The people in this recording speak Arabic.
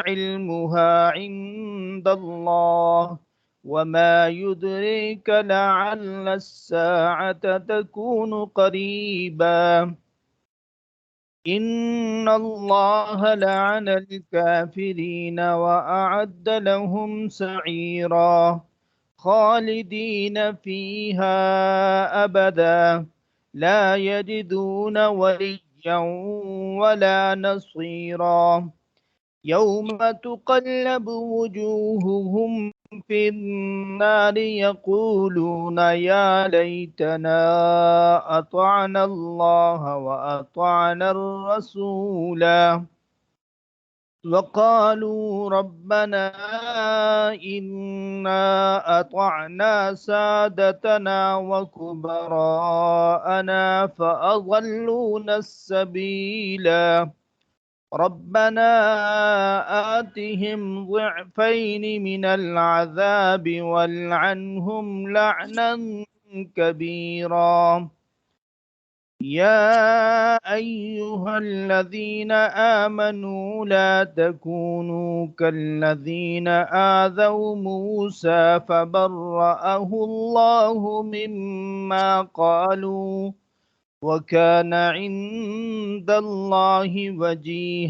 علمها عند الله وما يدريك لعل الساعة تكون قريبا إن الله لعن الكافرين وأعد لهم سعيرا خالدين فيها أبدا لا يجدون وليا ولا نصيرا يوم تقلب وجوههم في النار يقولون يا ليتنا أطعنا الله وأطعنا الرسولا وقالوا ربنا إنا أطعنا سادتنا وكبراءنا فأضلونا السبيلا ربنا آتهم ضعفين من العذاب والعنهم لعنا كبيرا يا أيها الذين آمنوا لا تكونوا كالذين آذوا موسى فبرأه الله مما قالوا وكان عند الله وجيها